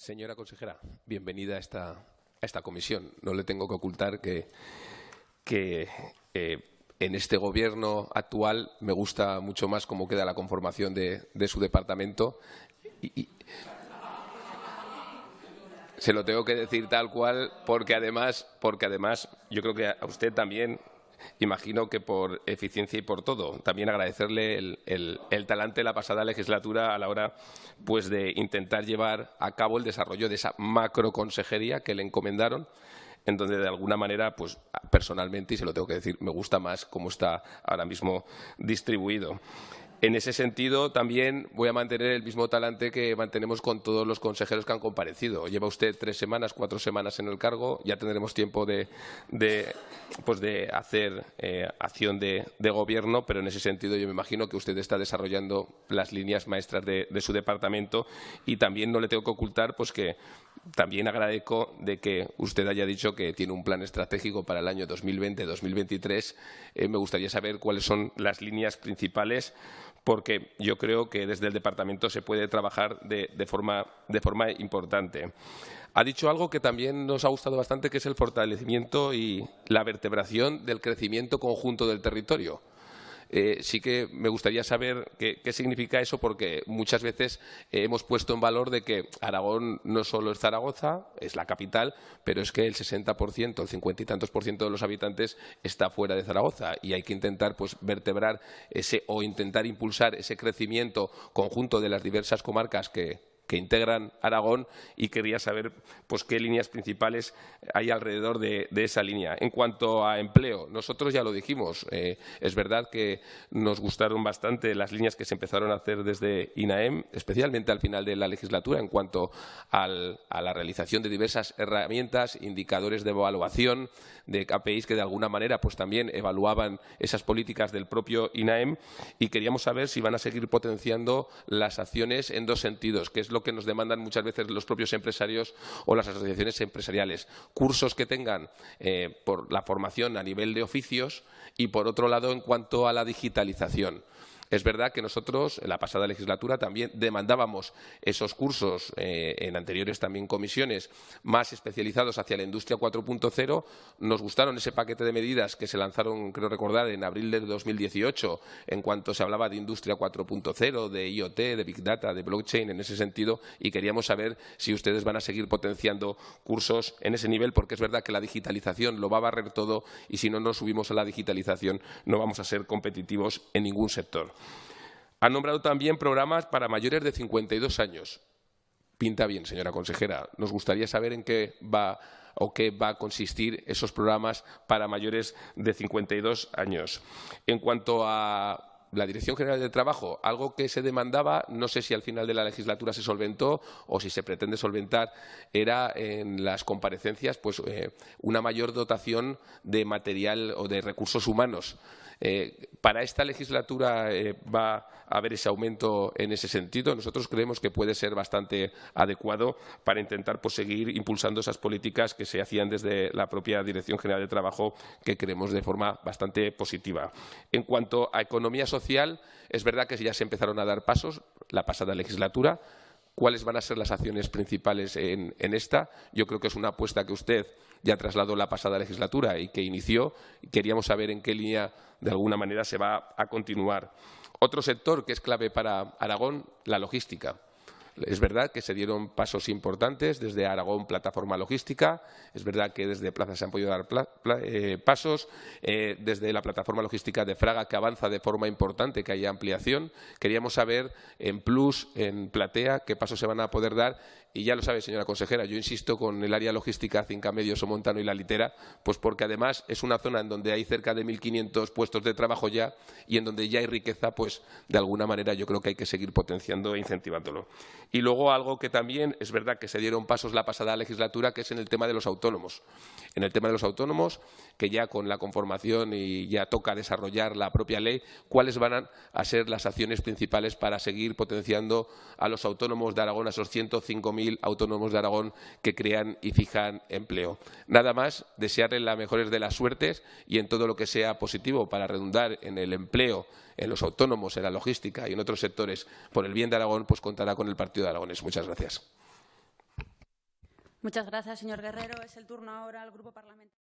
Señora consejera, bienvenida a esta comisión. No le tengo que ocultar que en este Gobierno actual me gusta mucho más cómo queda la conformación de su departamento. Y se lo tengo que decir tal cual porque además yo creo que a usted también, imagino que por eficiencia y por todo, también agradecerle el talante de la pasada legislatura a la hora pues, de intentar llevar a cabo el desarrollo de esa macroconsejería que le encomendaron, en donde de alguna manera, pues personalmente, y se lo tengo que decir, me gusta más cómo está ahora mismo distribuido. En ese sentido, también voy a mantener el mismo talante que mantenemos con todos los consejeros que han comparecido. Lleva usted 3 semanas, 4 semanas en el cargo, ya tendremos tiempo de hacer acción de gobierno, pero en ese sentido yo me imagino que usted está desarrollando las líneas maestras de su departamento y también no le tengo que ocultar pues que también agradezco de que usted haya dicho que tiene un plan estratégico para el año 2020-2023. Me gustaría saber cuáles son las líneas principales, porque yo creo que desde el departamento se puede trabajar de forma importante. Ha dicho algo que también nos ha gustado bastante, que es el fortalecimiento y la vertebración del crecimiento conjunto del territorio. Sí que me gustaría saber qué significa eso, porque muchas veces hemos puesto en valor de que Aragón no solo es Zaragoza, es la capital, pero es que el 60%, el 50 y tantos % de los habitantes está fuera de Zaragoza y hay que intentar pues, vertebrar o intentar impulsar ese crecimiento conjunto de las diversas comarcas que integran Aragón, y quería saber pues, qué líneas principales hay alrededor de esa línea. En cuanto a empleo, nosotros ya lo dijimos, es verdad que nos gustaron bastante las líneas que se empezaron a hacer desde INAEM, especialmente al final de la legislatura, en cuanto a la realización de diversas herramientas, indicadores de evaluación, de KPIs que de alguna manera pues, también evaluaban esas políticas del propio INAEM, y queríamos saber si van a seguir potenciando las acciones en 2 sentidos, que es lo que nos demandan muchas veces los propios empresarios o las asociaciones empresariales. Cursos que tengan por la formación a nivel de oficios y, por otro lado, en cuanto a la digitalización. Es verdad que nosotros, en la pasada legislatura, también demandábamos esos cursos en anteriores también comisiones más especializados hacia la industria 4.0. Nos gustaron ese paquete de medidas que se lanzaron, creo recordar, en abril de 2018, en cuanto se hablaba de industria 4.0, de IoT, de Big Data, de blockchain, en ese sentido, y queríamos saber si ustedes van a seguir potenciando cursos en ese nivel, porque es verdad que la digitalización lo va a barrer todo y si no nos subimos a la digitalización no vamos a ser competitivos en ningún sector. Han nombrado también programas para mayores de 52 años. Pinta bien, señora consejera. Nos gustaría saber en qué va a consistir esos programas para mayores de 52 años. En cuanto a la Dirección General de Trabajo, algo que se demandaba, no sé si al final de la legislatura se solventó o si se pretende solventar, era en las comparecencias pues, una mayor dotación de material o de recursos humanos. Para esta legislatura va a haber ese aumento en ese sentido. Nosotros creemos que puede ser bastante adecuado para intentar pues, seguir impulsando esas políticas que se hacían desde la propia Dirección General de Trabajo, que creemos de forma bastante positiva. En cuanto a economía social, es verdad que ya se empezaron a dar pasos la pasada legislatura. ¿Cuáles van a ser las acciones principales en esta? Yo creo que es una apuesta que usted ya trasladó la pasada legislatura y que inició. Queríamos saber en qué línea, de alguna manera, se va a continuar. Otro sector que es clave para Aragón, la logística. Es verdad que se dieron pasos importantes desde Aragón Plataforma Logística. Es verdad que desde Plaza se han podido dar pasos. Desde la Plataforma Logística de Fraga, que avanza de forma importante, que haya ampliación. Queríamos saber en Plus, en Platea, qué pasos se van a poder dar. Y ya lo sabe, señora consejera, yo insisto con el área logística Cinca Medio, Somontano y La Litera, pues porque además es una zona en donde hay cerca de 1.500 puestos de trabajo ya y en donde ya hay riqueza, pues de alguna manera yo creo que hay que seguir potenciando e incentivándolo. Y luego algo que también es verdad que se dieron pasos la pasada legislatura, que es en el tema de los autónomos. En el tema de los autónomos, que ya con la conformación y ya toca desarrollar la propia ley, cuáles van a ser las acciones principales para seguir potenciando a los autónomos de Aragón, a esos 105.000 autónomos de Aragón que crean y fijan empleo. Nada más, desearles las mejores de las suertes y en todo lo que sea positivo para redundar en el empleo, en los autónomos, en la logística y en otros sectores por el bien de Aragón, pues contará con el Partido de Aragonés. Muchas gracias. Muchas gracias, señor Guerrero. Es el turno ahora al Grupo Parlamentario.